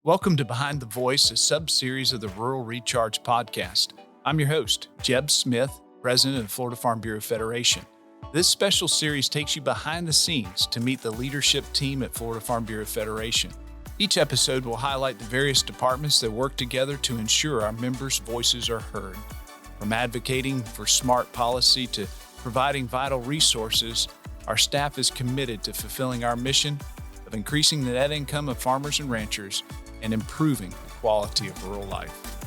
Welcome to Behind the Voice, a sub-series of the Rural Recharge podcast. I'm your host, Jeb Smith, president of Florida Farm Bureau Federation. This special series takes you behind the scenes to meet the leadership team at Florida Farm Bureau Federation. Each episode will highlight the various departments that work together to ensure our members' voices are heard. From advocating for smart policy to providing vital resources, our staff is committed to fulfilling our mission of increasing the net income of farmers and ranchers and improving the quality of rural life.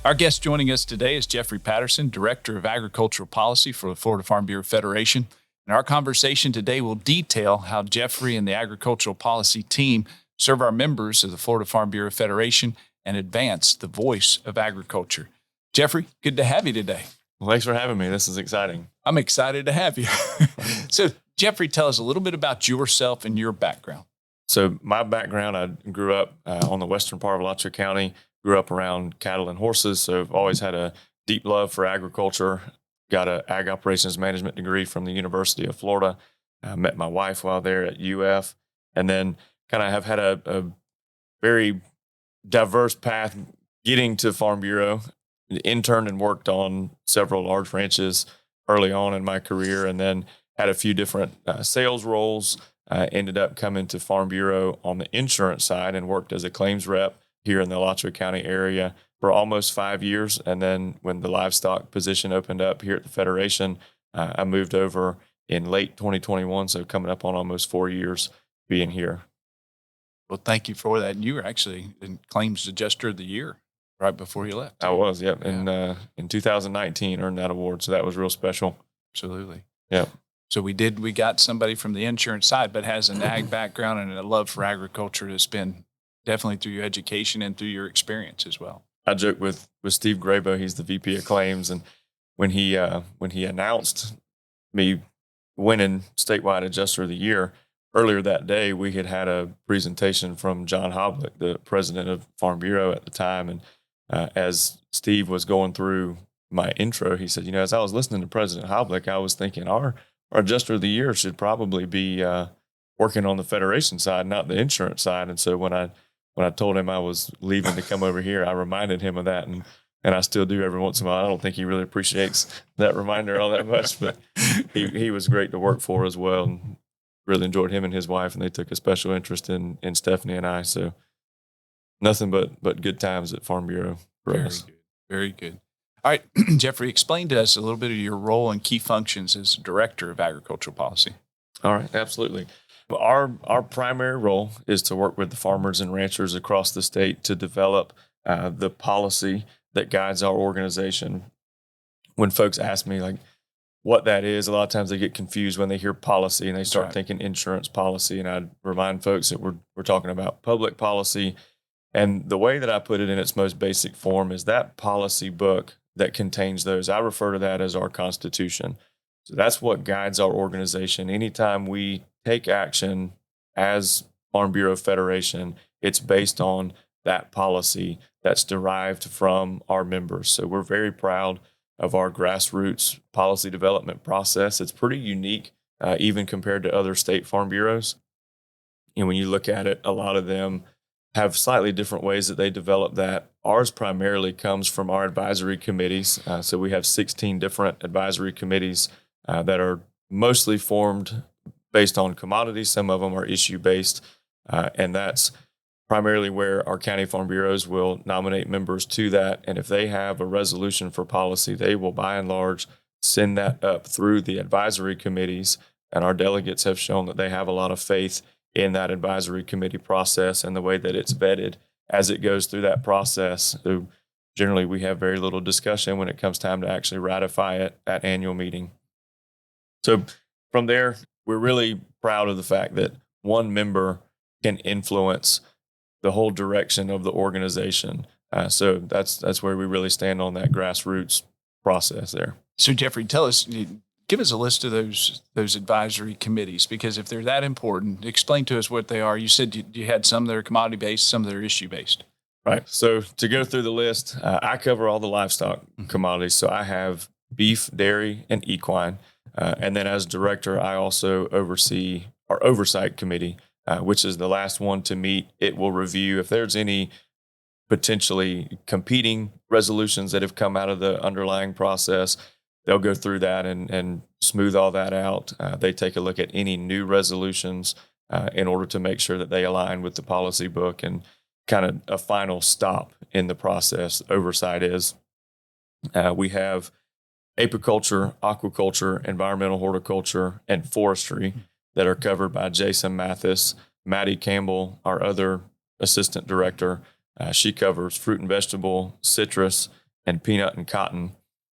Our guest joining us today is Geoffrey Patterson, Director of Agricultural Policy for the Florida Farm Bureau Federation. And our conversation today will detail how Geoffrey and the Agricultural Policy team serve our members of the Florida Farm Bureau Federation and advance the voice of agriculture. Geoffrey, good to have you today. Well, thanks for having me. This is exciting. I'm excited to have you. So, Geoffrey, tell us a little bit about yourself and your background. So my background, I grew up on the western part of Alachua County, grew up around cattle and horses, so I've always had a deep love for agriculture. Got an ag operations management degree from the University of Florida. I met my wife while there at UF, and then kind of have had a very diverse path getting to Farm Bureau. Interned and worked on several large ranches early on in my career, and then had a few different sales roles. Ended up coming to Farm Bureau on the insurance side and worked as a claims rep here in the Alachua County area for almost 5 years. And then when the livestock position opened up here at the Federation, I moved over in late 2021. So coming up on almost 4 years being here. Well, thank you for that. You were actually in Claims Adjuster of the Year right before you left. I was, yep. Yeah. In 2019, earned that award. So that was real special. Absolutely. Yeah. So we got somebody from the insurance side, but has an ag background and a love for agriculture that's been definitely through your education and through your experience as well. I joke with Steve Grabo, he's the VP of Claims, and when he announced me winning statewide Adjuster of the Year, earlier that day we had a presentation from John Hoblick, the president of Farm Bureau at the time, and as Steve was going through my intro, he said, as I was listening to President Hoblick, I was thinking our Adjuster of the Year should probably be working on the Federation side, not the insurance side. And so when I told him I was leaving to come over here, I reminded him of that, and I still do every once in a while. I don't think he really appreciates that reminder all that much, but he was great to work for as well, and really enjoyed him and his wife, and they took a special interest in Stephanie and I. So nothing but good times at Farm Bureau for us. Good. Very good. All right, Geoffrey, explain to us a little bit of your role and key functions as Director of Agricultural Policy. All right, absolutely. Our primary role is to work with the farmers and ranchers across the state to develop the policy that guides our organization. When folks ask me what that is, a lot of times they get confused when they hear policy and they start thinking insurance policy. And I remind folks that we're talking about public policy. And the way that I put it in its most basic form is that policy book that contains those. I refer to that as our Constitution. So that's what guides our organization. Anytime we take action as Farm Bureau Federation, it's based on that policy that's derived from our members. So we're very proud of our grassroots policy development process. It's pretty unique, even compared to other state farm bureaus. And when you look at it, a lot of them have slightly different ways that they develop that. Ours primarily comes from our advisory committees. So we have 16 different advisory committees that are mostly formed based on commodities. Some of them are issue-based, and that's primarily where our county farm bureaus will nominate members to that. And if they have a resolution for policy, they will by and large send that up through the advisory committees. And our delegates have shown that they have a lot of faith in that advisory committee process and the way that it's vetted as it goes through that process. So generally, we have very little discussion when it comes time to actually ratify it at annual meeting. So from there, we're really proud of the fact that one member can influence the whole direction of the organization. So that's where we really stand on that grassroots process there. So Geoffrey, give us a list of those advisory committees, because if they're that important, explain to us what they are. You said you had some that are commodity-based, some that are issue-based. Right. So to go through the list, I cover all the livestock commodities. So I have beef, dairy, and equine. And then as director, I also oversee our oversight committee, which is the last one to meet. It will review if there's any potentially competing resolutions that have come out of the underlying process. They'll go through that and smooth all that out. They take a look at any new resolutions in order to make sure that they align with the policy book, and kind of a final stop in the process. Oversight is we have apiculture, aquaculture, environmental horticulture, and forestry that are covered by Jason Mathis. Maddie Campbell, our other assistant director, she covers fruit and vegetable, citrus, and peanut and cotton.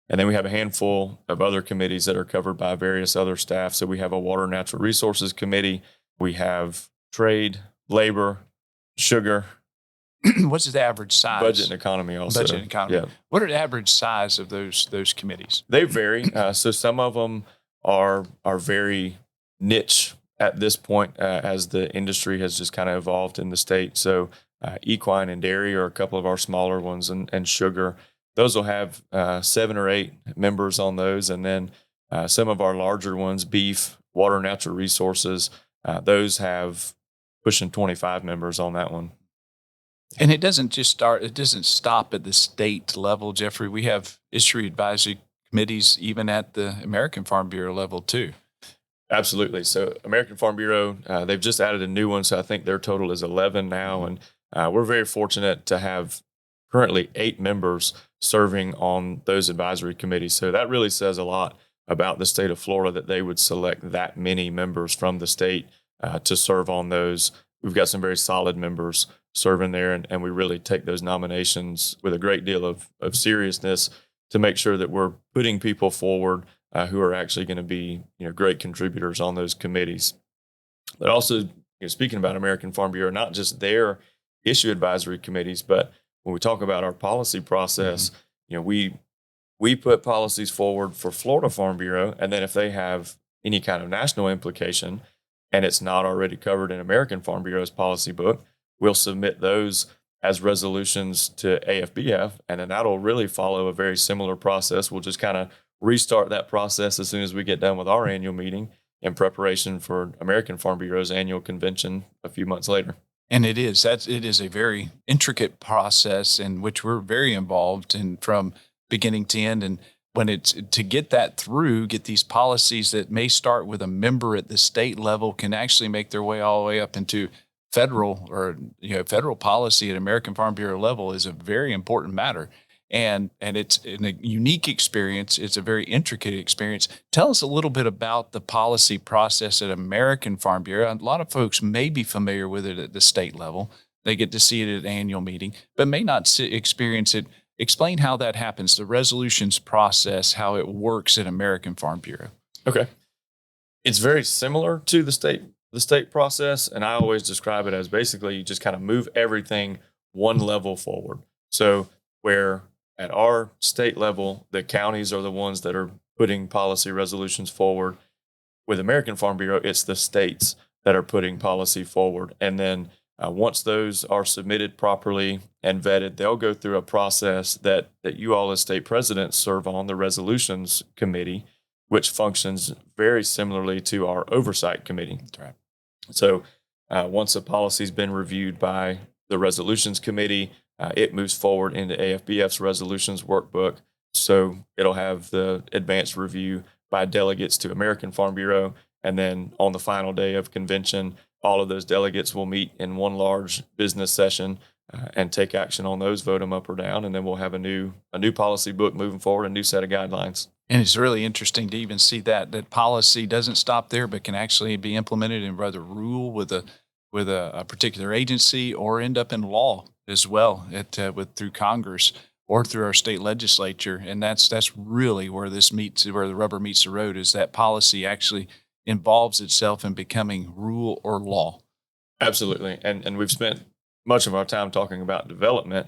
And then we have a handful of other committees that are covered by various other staff. So we have a water and natural resources committee. We have trade, labor, sugar. What's the average size? Budget and economy also. Budget and economy. Yeah. What are the average size of those committees? They vary. So some of them are very niche at this point as the industry has just kind of evolved in the state. So equine and dairy are a couple of our smaller ones, and sugar. Those will have 7 or 8 members on those. And then some of our larger ones, beef, water and natural resources, those have pushing 25 members on that one. And it doesn't stop at the state level, Geoffrey. We have issue advisory committees even at the American Farm Bureau level too. Absolutely. So American Farm Bureau, they've just added a new one. So I think their total is 11 now. And we're very fortunate to have currently 8 members serving on those advisory committees. So that really says a lot about the state of Florida that they would select that many members from the state to serve on those. We've got some very solid members serving there, and we really take those nominations with a great deal of seriousness to make sure that we're putting people forward who are actually going to be great contributors on those committees. But also, speaking about American Farm Bureau, not just their issue advisory committees, but when we talk about our policy process, we put policies forward for Florida Farm Bureau, and then if they have any kind of national implication and it's not already covered in American Farm Bureau's policy book, we'll submit those as resolutions to AFBF, and then that'll really follow a very similar process. We'll just kind of restart that process as soon as we get done with our annual meeting in preparation for American Farm Bureau's annual convention a few months later. And it is a very intricate process in which we're very involved in from beginning to end. And when it's to get that through, get these policies that may start with a member at the state level can actually make their way all the way up into federal policy at American Farm Bureau level is a very important matter. And it's a unique experience. It's a very intricate experience. Tell us a little bit about the policy process at American Farm Bureau. A lot of folks may be familiar with it at the state level. They get to see it at annual meeting, but may not experience it. Explain how that happens, the resolutions process, how it works at American Farm Bureau. Okay. It's very similar to the state process, and I always describe it as basically you just kind of move everything one level forward. So where at our state level, the counties are the ones that are putting policy resolutions forward. With American Farm Bureau, it's the states that are putting policy forward. And then once those are submitted properly and vetted, they'll go through a process that you all as state presidents serve on, the resolutions committee, which functions very similarly to our oversight committee. That's right. So once a policy's been reviewed by the resolutions committee, it moves forward into AFBF's resolutions workbook. So it'll have the advanced review by delegates to American Farm Bureau. And then on the final day of convention, all of those delegates will meet in one large business session and take action on those, vote them up or down. And then we'll have a new policy book moving forward, a new set of guidelines. And it's really interesting to even see that policy doesn't stop there, but can actually be implemented in rather rule with a particular agency or end up in law as well through Congress or through our state legislature. And that's really where where the rubber meets the road, is that policy actually involves itself in becoming rule or law. Absolutely. And we've spent much of our time talking about development,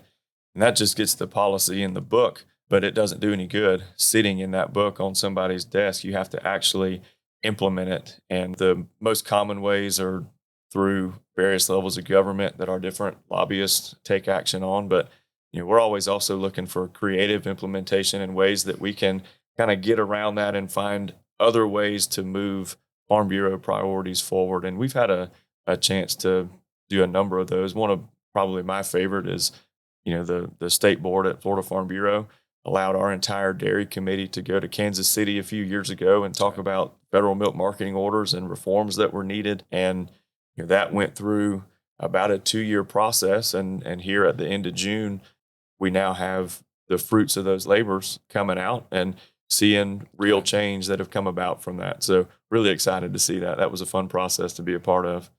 and that just gets the policy in the book, but it doesn't do any good sitting in that book on somebody's desk. You have to actually implement it. And the most common ways are through various levels of government that our different lobbyists take action on. But we're always also looking for creative implementation and ways that we can kind of get around that and find other ways to move Farm Bureau priorities forward. And we've had a a chance to do a number of those. One of probably my favorite is, the state board at Florida Farm Bureau allowed our entire dairy committee to go to Kansas City a few years ago and talk about federal milk marketing orders and reforms that were needed. And that went through about a 2-year process. And here at the end of June, we now have the fruits of those labors coming out and seeing real change that have come about from that. So really excited to see that. That was a fun process to be a part of.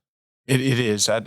It is. I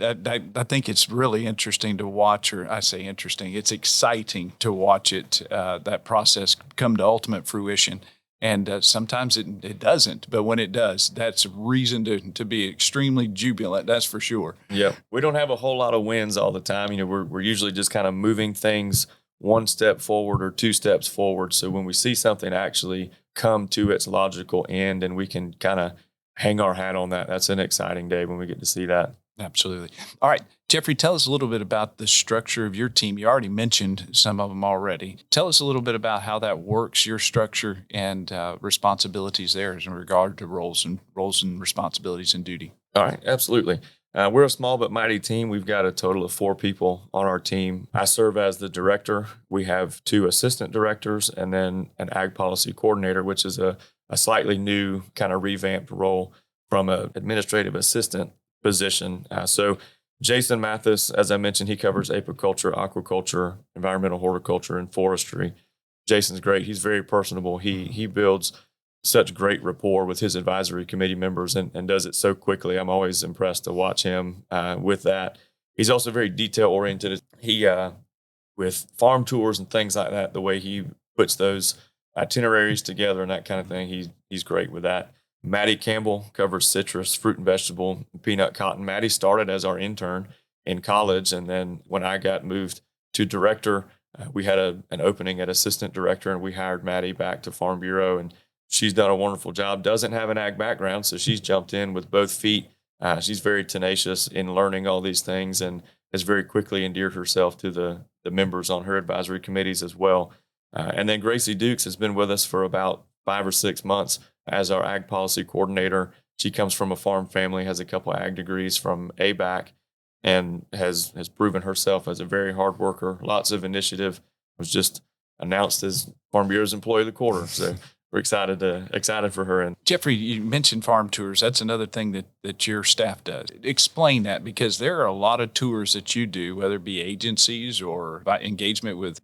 think it's really interesting to watch, or I say interesting, it's exciting to watch that process come to ultimate fruition. And sometimes it doesn't, but when it does, that's a reason to be extremely jubilant. That's for sure. Yeah, we don't have a whole lot of wins all the time. We're usually just kind of moving things one step forward or 2 steps forward. So when we see something actually come to its logical end and we can kind of hang our hat on that, that's an exciting day when we get to see that. Absolutely. All right, Geoffrey, tell us a little bit about the structure of your team. You already mentioned some of them already. Tell us a little bit about how that works, your structure and responsibilities there in regard to roles and responsibilities and duty. All right, absolutely. We're a small but mighty team. We've got a total of 4 people on our team. I serve as the director. We have 2 assistant directors and then an ag policy coordinator, which is a slightly new kind of revamped role from an administrative assistant position. So Jason Mathis, as I mentioned, he covers apiculture, aquaculture, environmental horticulture, and forestry. Jason's great. He's very personable. He builds such great rapport with his advisory committee members and does it so quickly. I'm always impressed to watch him with that. He's also very detail oriented. He, with farm tours and things like that, the way he puts those itineraries together and that kind of thing, he's great with that. Maddie Campbell covers citrus, fruit and vegetable, peanut, cotton. Maddie started as our intern in college. And then when I got moved to director, we had an opening at assistant director and we hired Maddie back to Farm Bureau, and she's done a wonderful job. Doesn't have an ag background, so she's jumped in with both feet. She's very tenacious in learning all these things and has very quickly endeared herself to the members on her advisory committees as well. And then Gracie Dukes has been with us for about 5 or 6 months as our ag policy coordinator. She comes from a farm family, has a couple ag degrees from ABAC, and has proven herself as a very hard worker. Lots of initiative. Was just announced as Farm Bureau's Employee of the Quarter. So we're excited for her. And Geoffrey, you mentioned farm tours. That's another thing that your staff does. Explain that, because there are a lot of tours that you do, whether it be agencies or by engagement with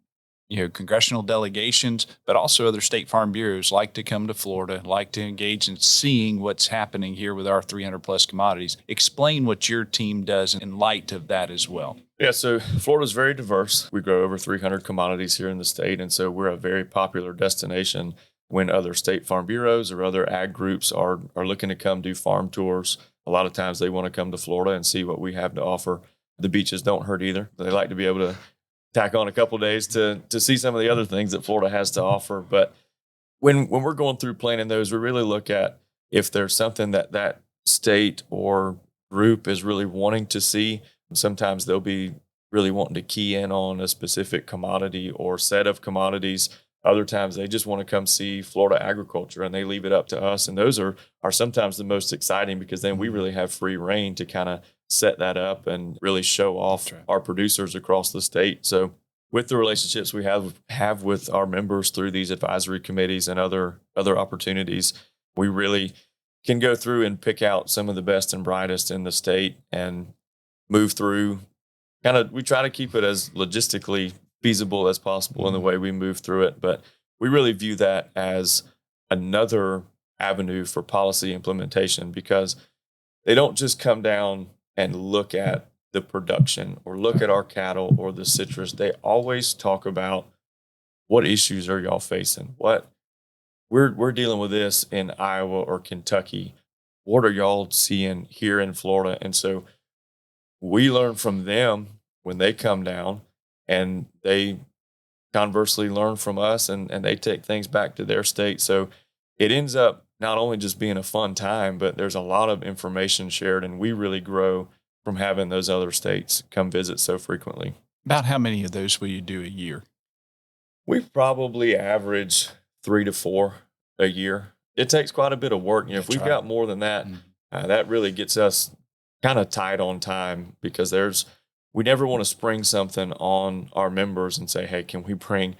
congressional delegations, but also other state farm bureaus like to come to Florida, like to engage in seeing what's happening here with our 300 plus commodities. Explain what your team does in light of that as well. Yeah, so Florida's very diverse. We grow over 300 commodities here in the state, and so we're a very popular destination when other state farm bureaus or other ag groups are looking to come do farm tours. A lot of times they want to come to Florida and see what we have to offer. The beaches don't hurt either. They like to be able to tack on a couple of days to see some of the other things that Florida has to offer. But when we're going through planning those, we really look at if there's something that state or group is really wanting to see. Sometimes they'll be really wanting to key in on a specific commodity or set of commodities. Other times they just want to come see Florida agriculture and they leave it up to us. And those are sometimes the most exciting, because then we really have free reign to kind of set that up and really show off our producers across the state. So with the relationships we have with our members through these advisory committees and other opportunities, we really can go through and pick out some of the best and brightest in the state and move through. We try to keep it as logistically feasible as possible in the way we move through it. But we really view that as another avenue for policy implementation, because they don't just come down and look at the production or look at our cattle or the citrus. They always talk about, what issues are y'all facing? What we're dealing with this in Iowa or Kentucky. What are y'all seeing here in Florida? And so we learn from them when they come down, and they conversely learn from us and they take things back to their state. So it ends up not only just being a fun time, but there's a lot of information shared, and we really grow from having those other states come visit so frequently. About how many of those will you do a year? We probably average 3 to 4 a year. It takes quite a bit of work. If we've got more than that, that really gets us kind of tight on time because we never want to spring something on our members and say, hey, can we bring,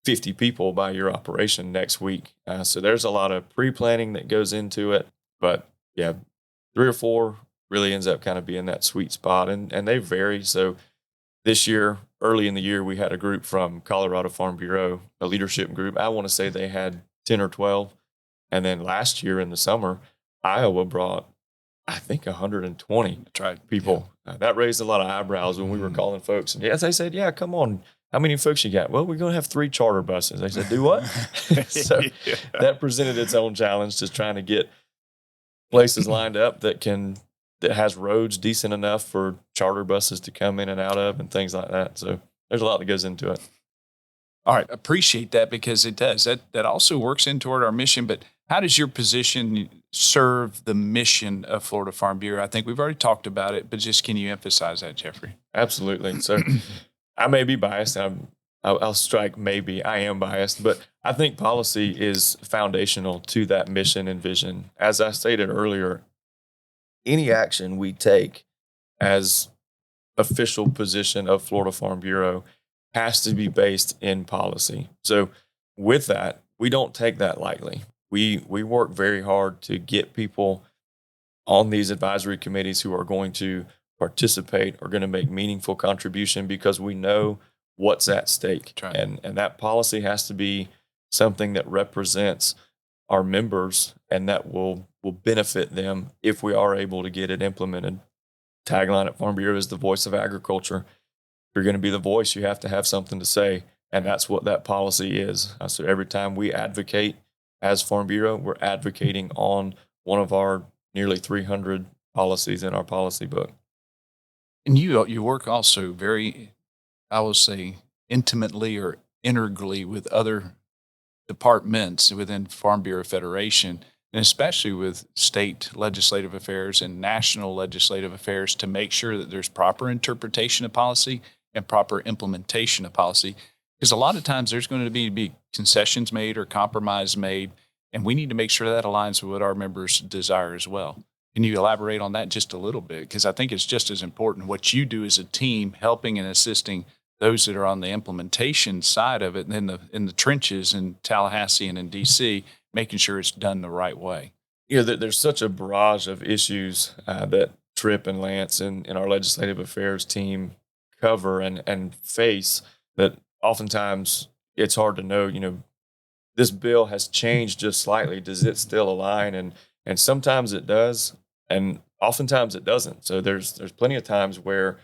50 people by your operation next week? So there's a lot of pre-planning that goes into it, but yeah, 3 or 4 really ends up kind of being that sweet spot, and they vary. So this year, early in the year, we had a group from Colorado Farm Bureau, a leadership group. I want to say they had 10 or 12. And then last year in the summer, Iowa brought, I think, 120 That's right. people. That raised a lot of eyebrows when we were calling folks. And yes, they said, yeah, come on. How many folks you got? Well, we're going to have 3 charter buses. They said, do what? So that presented its own challenge, just trying to get places lined up that has roads decent enough for charter buses to come in and out of and things like that. So there's a lot that goes into it. All right. Appreciate that, because it does. That also works in toward our mission. But how does your position serve the mission of Florida Farm Bureau? I think we've already talked about it, but just can you emphasize that, Geoffrey? Absolutely. So I may be biased. I'll strike maybe. I am biased, but I think policy is foundational to that mission and vision. As I stated earlier, any action we take as official position of Florida Farm Bureau has to be based in policy. So with that, we don't take that lightly. We work very hard to get people on these advisory committees who are going to participate, are going to make meaningful contribution, because we know what's at stake. Right. And that policy has to be something that represents our members and that will benefit them if we are able to get it implemented. Tagline at Farm Bureau is the voice of agriculture. If you're going to be the voice, you have to have something to say. And that's what that policy is. So every time we advocate as Farm Bureau, we're advocating on one of our nearly 300 policies in our policy book. And you work also very, I will say, intimately or integrally with other departments within Farm Bureau Federation, and especially with state legislative affairs and national legislative affairs, to make sure that there's proper interpretation of policy and proper implementation of policy. Because a lot of times there's going to be concessions made or compromise made, and we need to make sure that aligns with what our members desire as well. Can you elaborate on that just a little bit? Because I think it's just as important what you do as a team, helping and assisting those that are on the implementation side of it, and then in the trenches in Tallahassee and in DC, making sure it's done the right way. There's such a barrage of issues that Tripp and Lance and our legislative affairs team cover and face, that oftentimes it's hard to know, this bill has changed just slightly. Does it still align? And sometimes it does, and oftentimes it doesn't. So there's plenty of times where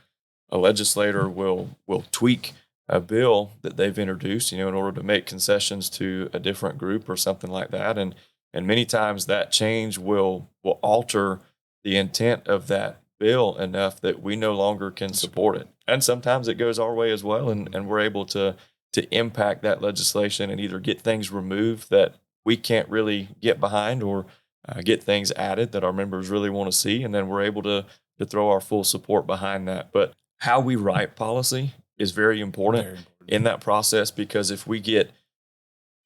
a legislator will tweak a bill that they've introduced, in order to make concessions to a different group or something like that. And many times that change will alter the intent of that bill enough that we no longer can support it. And sometimes it goes our way as well, and we're able to impact that legislation and either get things removed that we can't really get behind, or get things added that our members really want to see, and then we're able to throw our full support behind that. But how we write policy is very important in that process, because if we get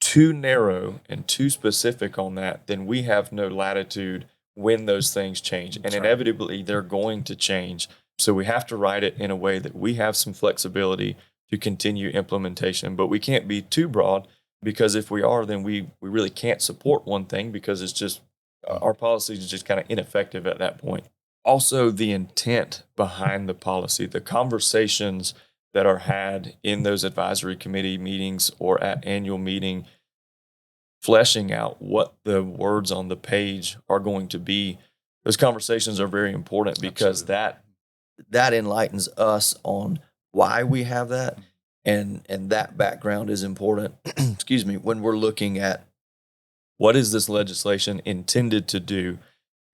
too narrow and too specific on that, then we have no latitude when those things change. And inevitably, they're going to change. So we have to write it in a way that we have some flexibility to continue implementation. But we can't be too broad, because if we are, then we really can't support one thing, because it's just our policy is just kind of ineffective at that point. Also, the intent behind the policy, the conversations that are had in those advisory committee meetings or at annual meeting, fleshing out what the words on the page are going to be. Those conversations are very important, because that enlightens us on why we have that, and that background is important. Excuse me, when we're looking at what is this legislation intended to do,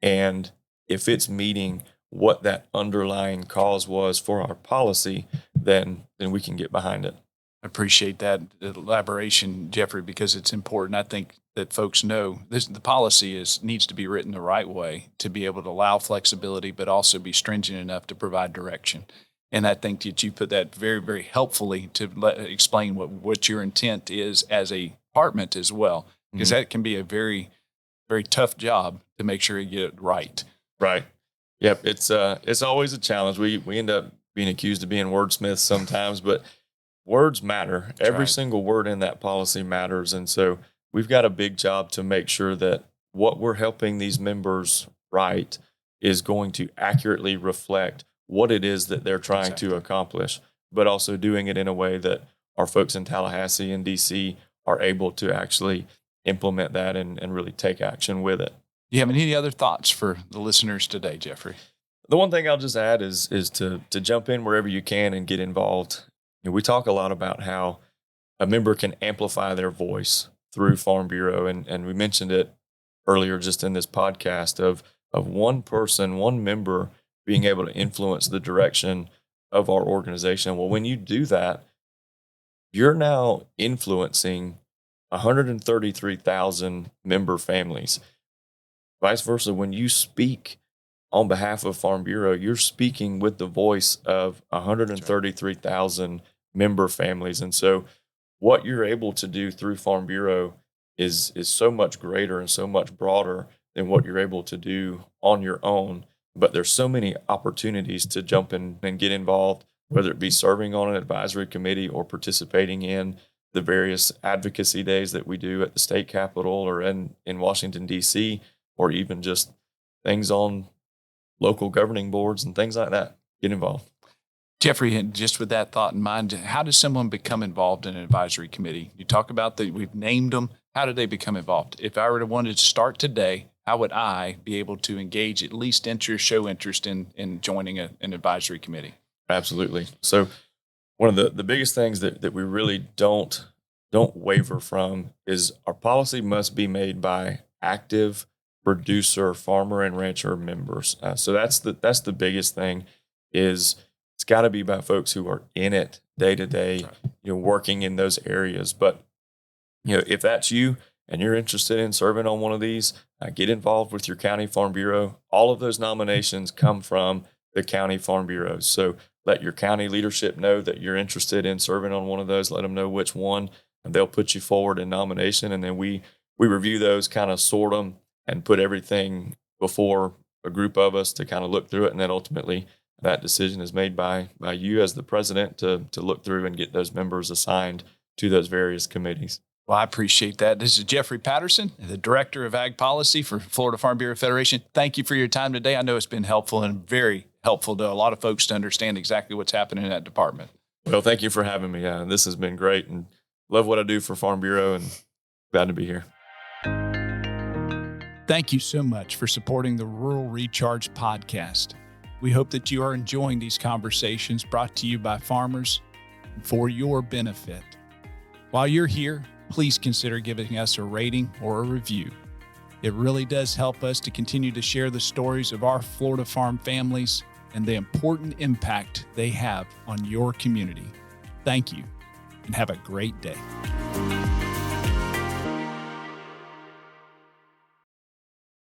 and if it's meeting what that underlying cause was for our policy, then we can get behind it. I appreciate that elaboration, Geoffrey, because it's important. I think that folks know the policy needs to be written the right way to be able to allow flexibility, but also be stringent enough to provide direction. And I think that you put that very, very helpfully to explain what your intent is as a department as well, because that can be a very, very tough job to make sure you get it right. Right. Yep, it's always a challenge. We end up being accused of being wordsmiths sometimes, but words matter. Every right. single word in that policy matters, and so we've got a big job to make sure that what we're helping these members write is going to accurately reflect what it is that they're trying to accomplish, but also doing it in a way that our folks in Tallahassee and DC are able to actually implement that and really take action with it. Do you have any other thoughts for the listeners today, Geoffrey? The one thing I'll just add is to jump in wherever you can and get involved. We talk a lot about how a member can amplify their voice through Farm Bureau, and we mentioned it earlier just in this podcast of one person, one member being able to influence the direction of our organization. Well, when you do that, you're now influencing 133,000 member families. Vice versa, when you speak on behalf of Farm Bureau, you're speaking with the voice of 133,000 member families. And so what you're able to do through Farm Bureau is so much greater and so much broader than what you're able to do on your own. But there's so many opportunities to jump in and get involved, whether it be serving on an advisory committee or participating in the various advocacy days that we do at the state capitol or in Washington, D.C., or even just things on local governing boards and things like that. Get involved. Geoffrey, and just with that thought in mind, how does someone become involved in an advisory committee? You talk about that we've named them. How did they become involved? If I were to wanted to start today, how would I be able to engage, at least show interest in joining an advisory committee? Absolutely. So one of the biggest things that we really don't waver from is our policy must be made by active producer, farmer, and rancher members. So that's the biggest thing. Is it's got to be by folks who are in it day to day, working in those areas. But if that's you and you're interested in serving on one of these, get involved with your county farm bureau. All of those nominations come from the county farm bureaus. So let your county leadership know that you're interested in serving on one of those. Let them know which one, and they'll put you forward in nomination. And then we review those, kind of sort them, and put everything before a group of us to kind of look through it. And then ultimately that decision is made by you as the president to look through and get those members assigned to those various committees. Well, I appreciate that. This is Geoffrey Patterson, the Director of Ag Policy for Florida Farm Bureau Federation. Thank you for your time today. I know it's been helpful and very helpful to a lot of folks to understand exactly what's happening in that department. Well, thank you for having me. This has been great, and love what I do for Farm Bureau, and glad to be here. Thank you so much for supporting the Rural Recharge podcast. We hope that you are enjoying these conversations brought to you by farmers for your benefit. While you're here, please consider giving us a rating or a review. It really does help us to continue to share the stories of our Florida farm families and the important impact they have on your community. Thank you, and have a great day.